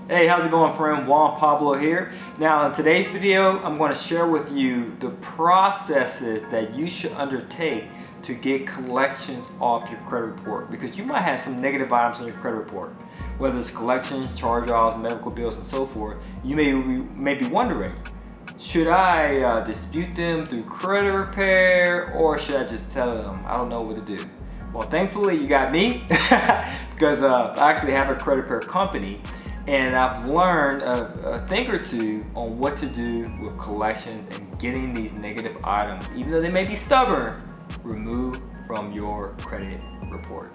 Hey, how's it going, friend? Juan Pablo here. Now, in today's video, I'm going to share with you the processes that you should undertake to get collections off your credit report, because you might have some negative items on your credit report, whether it's collections, charge-offs, medical bills, and so forth. You may be wondering, should I dispute them through credit repair, or should I just tell them I don't know what to do? Well, thankfully, you got me because I actually have a credit repair company. And I've learned a thing or two on what to do with collections and getting these negative items, even though they may be stubborn, removed from your credit report.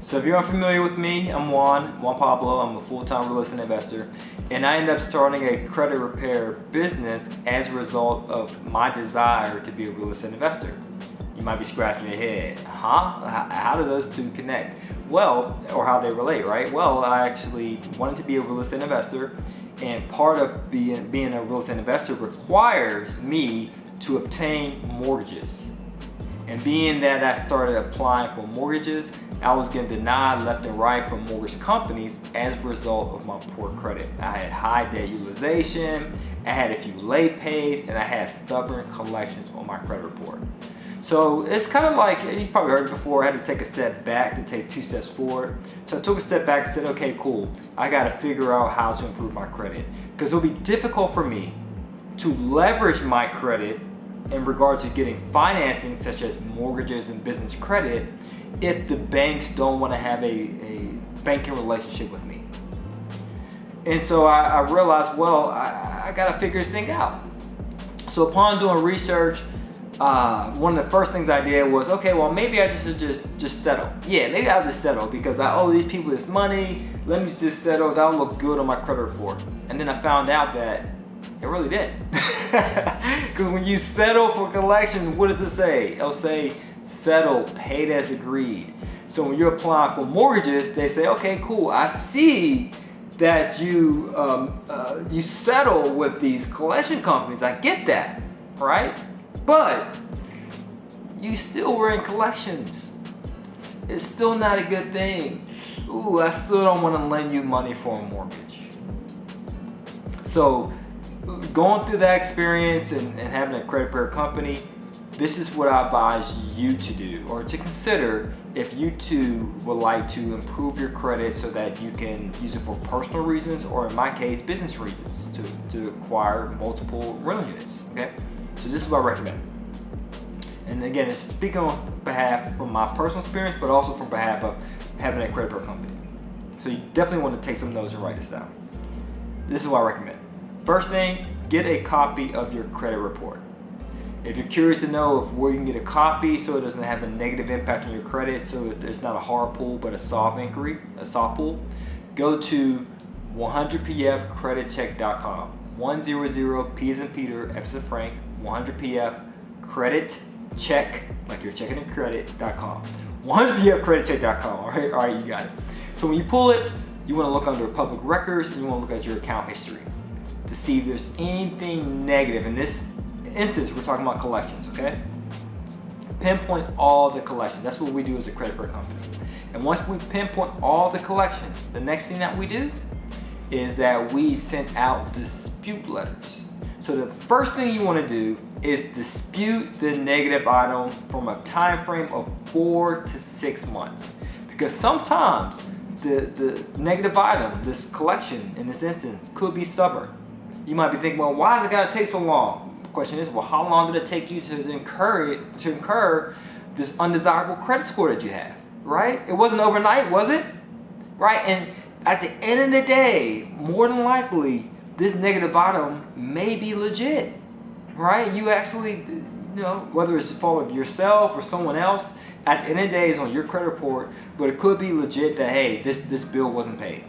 So if you're unfamiliar with me, I'm Juan Pablo. I'm a full-time real estate investor, and I ended up starting a credit repair business as a result of my desire to be a real estate investor. You might be scratching your head, how do those two connect? Well, or how they relate, right? Well, I actually wanted to be a real estate investor, and part of being a real estate investor requires me to obtain mortgages. And being that I started applying for mortgages, I was getting denied left and right from mortgage companies as a result of my poor credit. I had high debt utilization, I had a few late pays, and I had stubborn collections on my credit report. So it's kind of like, you probably heard it before, I had to take a step back to take 2 steps forward. So I took a step back and said, okay, cool, I got to figure out how to improve my credit, because it'll be difficult for me to leverage my credit in regards to getting financing such as mortgages and business credit if the banks don't want to have a banking relationship with me. And so I realized, well, I got to figure this thing out. So upon doing research, one of the first things I did was, okay, well, maybe I should just settle. Yeah, maybe I'll just settle because I owe these people this money. Let me just settle. That'll look good on my credit report. And then I found out that it really did. Because when you settle for collections, what does it say? It'll say settle, paid as agreed. So when you're applying for mortgages, they say, okay, cool, I see that you settle with these collection companies. I get that, right? But you still were in collections. It's still not a good thing. Ooh, I still don't want to lend you money for a mortgage. So going through that experience and having a credit repair company, this is what I advise you to do, or to consider, if you too would like to improve your credit so that you can use it for personal reasons, or in my case, business reasons, to acquire multiple rental units, okay? So this is what I recommend. And again, it's speaking on behalf from my personal experience, but also from behalf of having a credit repair company. So you definitely want to take some notes and write this down. This is what I recommend. First thing, get a copy of your credit report. If you're curious to know where you can get a copy so it doesn't have a negative impact on your credit, so it's not a hard pull but a soft pull, go to 100pfcreditcheck.com. 100P as in Peter, F as in Frank, 100pf credit check, like you're checking in credit.com. 100pfcreditcheck.com. All right, you got it. So when you pull it, you want to look under public records and you want to look at your account history to see if there's anything negative. In this instance, we're talking about collections, okay? Pinpoint all the collections. That's what we do as a credit repair company. And once we pinpoint all the collections, the next thing that we do is that we send out dispute letters. So the first thing you want to do is dispute the negative item from a time frame of 4 to 6 months. Because sometimes the negative item, this collection in this instance, could be stubborn. You might be thinking, well, why has it got to take so long? The question is, well, how long did it take you to incur this undesirable credit score that you have, right? It wasn't overnight, was it? Right? And at the end of the day, more than likely, this negative item may be legit, right? You actually, whether it's the fault of yourself or someone else, at the end of the day, it's on your credit report, but it could be legit that, hey, this bill wasn't paid.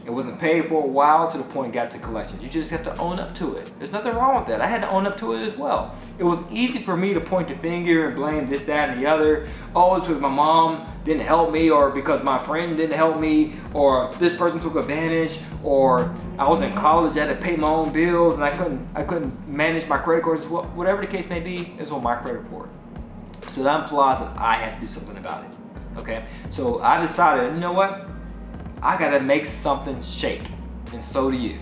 It wasn't paid for a while to the point it got to collections. You just have to own up to it. There's nothing wrong with that. I had to own up to it as well. It was easy for me to point the finger and blame this, that, and the other. Oh, it's because my mom didn't help me, or because my friend didn't help me, or this person took advantage, or I was in college, I had to pay my own bills, and I couldn't manage my credit cards. Well, whatever the case may be, it's on my credit report. So that implies that I have to do something about it. Okay? So I decided, you know what? I gotta make something shake, and so do you.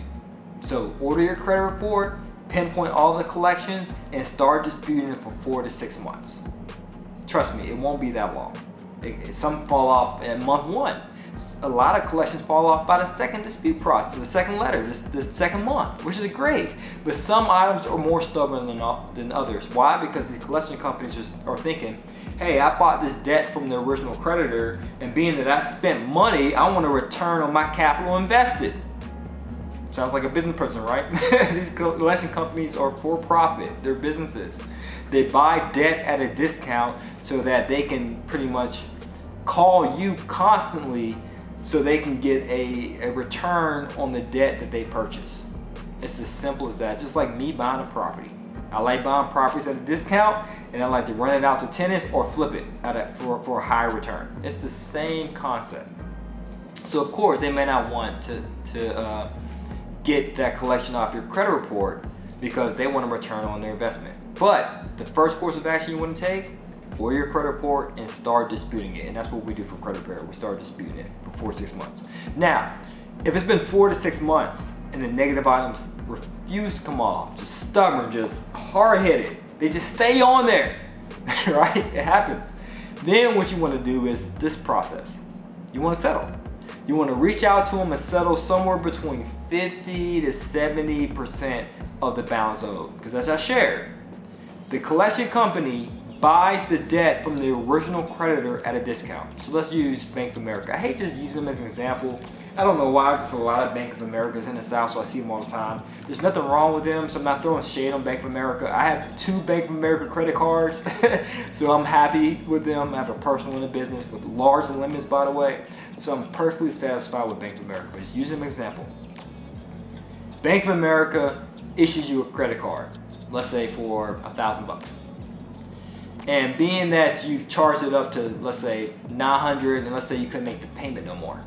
So order your credit report, pinpoint all the collections, and start disputing it for 4 to 6 months. Trust me, it won't be that long. Some fall off in month 1. A lot of collections fall off by the second dispute process, the second letter, the second month, which is great. But some items are more stubborn than others. Why? Because the collection companies just are thinking, hey, I bought this debt from the original creditor, and being that I spent money, I want a return on my capital invested. Sounds like a business person, right? These collection companies are for profit. They're businesses. They buy debt at a discount so that they can pretty much call you constantly so they can get a return on the debt that they purchase. It's as simple as that. Just like me buying a property. I like buying properties at a discount, and I like to rent it out to tenants or flip it for a higher return. It's the same concept. So of course they may not want to get that collection off your credit report because they want a return on their investment. But the first course of action you want to take, order your credit report and start disputing it. And that's what we do for credit repair. We start disputing it for 4 to 6 months. Now, if it's been 4 to 6 months and the negative items refuse to come off, just stubborn, just hard-headed, they just stay on there, right? It happens. Then what you want to do is this process. You want to settle. You want to reach out to them and settle somewhere between 50 to 70% of the balance owed. Because as I shared, the collection company buys the debt from the original creditor at a discount. So let's use Bank of America. I hate just using them as an example. I don't know why, just a lot of Bank of Americas in the South, so I see them all the time. There's nothing wrong with them, so I'm not throwing shade on Bank of America. I have 2 Bank of America credit cards, so I'm happy with them. I have a personal in the business with large limits, by the way, so I'm perfectly satisfied with Bank of America. But just use them as an example. Bank of America issues you a credit card, let's say for $1,000. And being that you charged it up to, let's say, $900, and let's say you couldn't make the payment no more.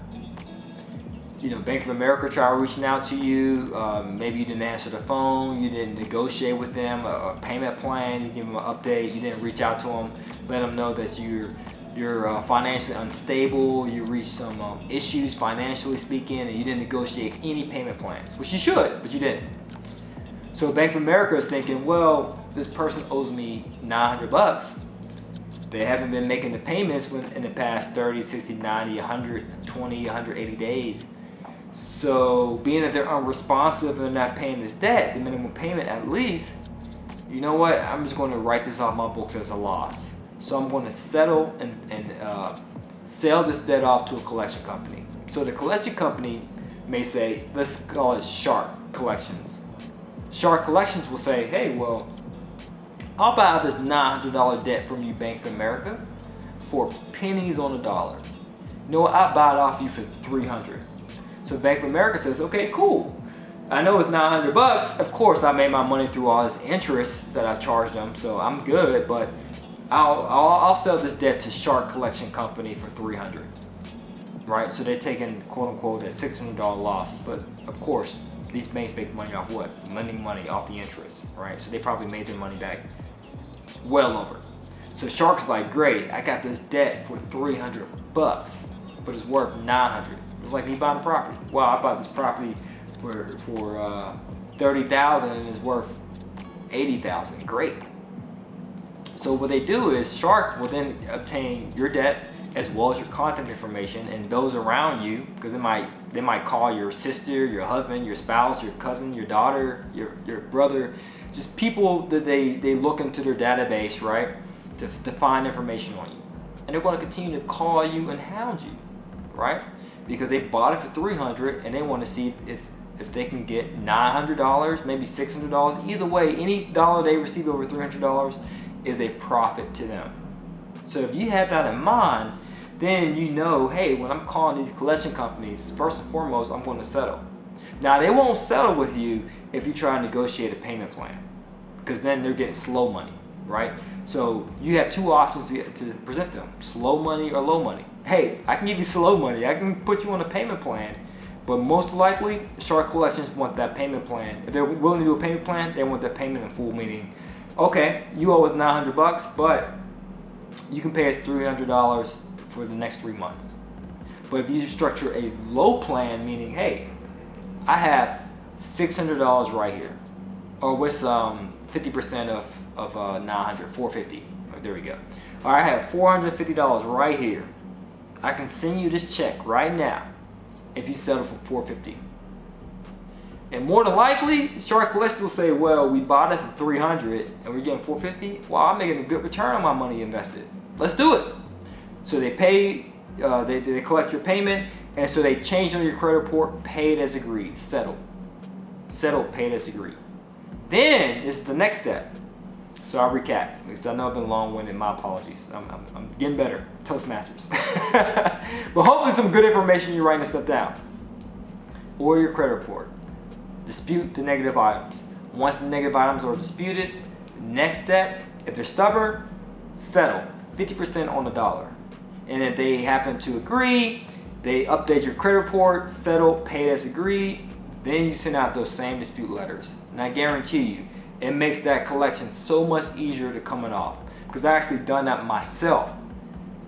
You know, Bank of America tried reaching out to you. Maybe you didn't answer the phone. You didn't negotiate with them a payment plan. You give them an update. You didn't reach out to them, let them know that you're financially unstable. You reached some issues financially speaking, and you didn't negotiate any payment plans, which you should, but you didn't. So Bank of America is thinking, well, this person owes me $900. They haven't been making the payments in the past 30, 60, 90, 120, 180 days. So being that they're unresponsive and they're not paying this debt, the minimum payment at least, you know what, I'm just going to write this off my books as a loss. So I'm going to settle and sell this debt off to a collection company. So the collection company may say, let's call it Shark Collections. Shark Collections will say, hey, well, I'll buy this $900 debt from you, Bank of America, for pennies on the dollar. You know what, I'll buy it off you for $300. So Bank of America says, okay, cool. I know it's $900. Of course, I made my money through all this interest that I charged them, so I'm good. But I'll sell this debt to Shark Collection Company for $300, right? So they're taking quote unquote a $600 loss. But of course, these banks make money off what? Lending money off the interest, right? So they probably made their money back well over. So Shark's like, great, I got this debt for $300, but it's worth $900. It's like me buying a property. Well, I bought this property for $30,000 and it's worth $80,000. Great. So what they do is Shark will then obtain your debt as well as your contact information and those around you, because they might call your sister, your husband, your spouse, your cousin, your daughter, your brother, just people that they look into their database, right, to find information on you. And they're going to continue to call you and hound you, right? Because they bought it for $300 and they want to see if they can get $900, maybe $600. Either way, any dollar they receive over $300 is a profit to them. So if you have that in mind, then you know, hey, when I'm calling these collection companies, first and foremost, I'm going to settle. Now, they won't settle with you if you try to negotiate a payment plan, because then they're getting slow money, right? So you have two options to present them, slow money or low money. Hey, I can give you slow money. I can put you on a payment plan, but most likely, Shark Collections want that payment plan. If they're willing to do a payment plan, they want that payment in full, meaning, okay, you owe us $900, but you can pay us $300 for the next 3 months. But if you structure a low plan, meaning, hey, I have $600 right here, or with 50% of 900, 450. There we go. All right, I have $450 right here. I can send you this check right now if you settle for $450. And more than likely, Shark Collections will say, well, we bought it for $300 and we're getting $450. Well, I'm making a good return on my money invested. Let's do it. So they pay, they collect your payment, and so they change on your credit report, paid as agreed, settled. Settled, paid as agreed. Then it's the next step. So I'll recap, because I know I've been long-winded, my apologies. I'm getting better, Toastmasters. But hopefully some good information, you're writing this stuff down. Or your credit report. Dispute the negative items. Once the negative items are disputed, next step, if they're stubborn, settle 50% on the dollar. And if they happen to agree, they update your credit report, settle, paid as agreed, then you send out those same dispute letters. And I guarantee you, it makes that collection so much easier to coming off. Because I actually done that myself,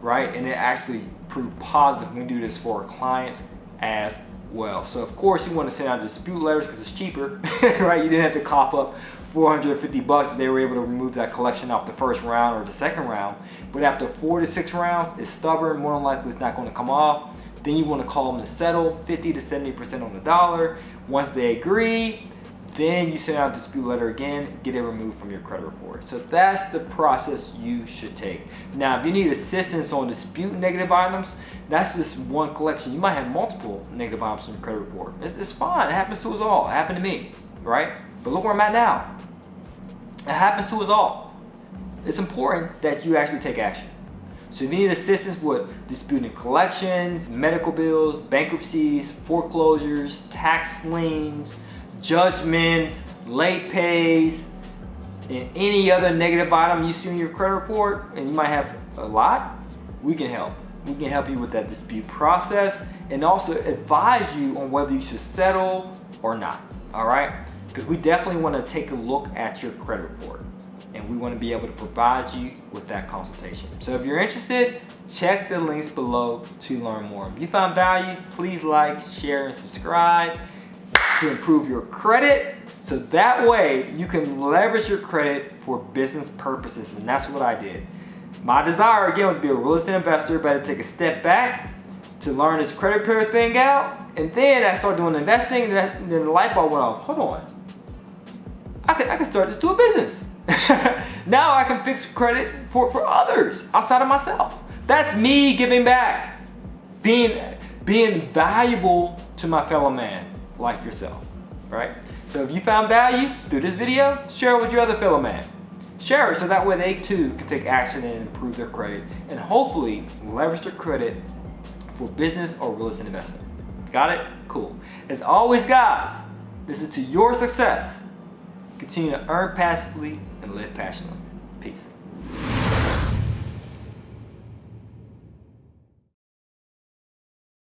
right? And it actually proved positive when we do this for our clients as well. So of course you want to send out dispute letters because it's cheaper, right? You didn't have to cough up $450 if they were able to remove that collection off the first round or the second round. But after 4 to 6 rounds, it's stubborn, more than likely it's not going to come off. Then you want to call them to settle 50 to 70% on the dollar. Once they agree, then you send out a dispute letter again, get it removed from your credit report. So that's the process you should take. Now, if you need assistance on dispute negative items, that's just one collection. You might have multiple negative items on your credit report. It's fine, it happens to us all. It happened to me, right? But look where I'm at now. It happens to us all. It's important that you actually take action. So if you need assistance with disputing collections, medical bills, bankruptcies, foreclosures, tax liens, judgments, late pays, and any other negative item you see in your credit report, and you might have a lot, we can help. We can help you with that dispute process and also advise you on whether you should settle or not, all right? Because we definitely want to take a look at your credit report, and we want to be able to provide you with that consultation. So if you're interested, check the links below to learn more. If you found value, please like, share, and subscribe to improve your credit, so that way you can leverage your credit for business purposes, and that's what I did. My desire again was to be a real estate investor, but I had to take a step back to learn this credit repair thing out, and then I started doing investing, and then the light bulb went off. Hold on, I can start this to a business. Now I can fix credit for others outside of myself. That's me giving back, being valuable to my fellow man like yourself, right? So if you found value through this video, share it with your other fellow man. Share it so that way they too can take action and improve their credit and hopefully leverage their credit for business or real estate investment. Got it? Cool. As always, guys, this is to your success. Continue to earn passively and live passionately. Peace.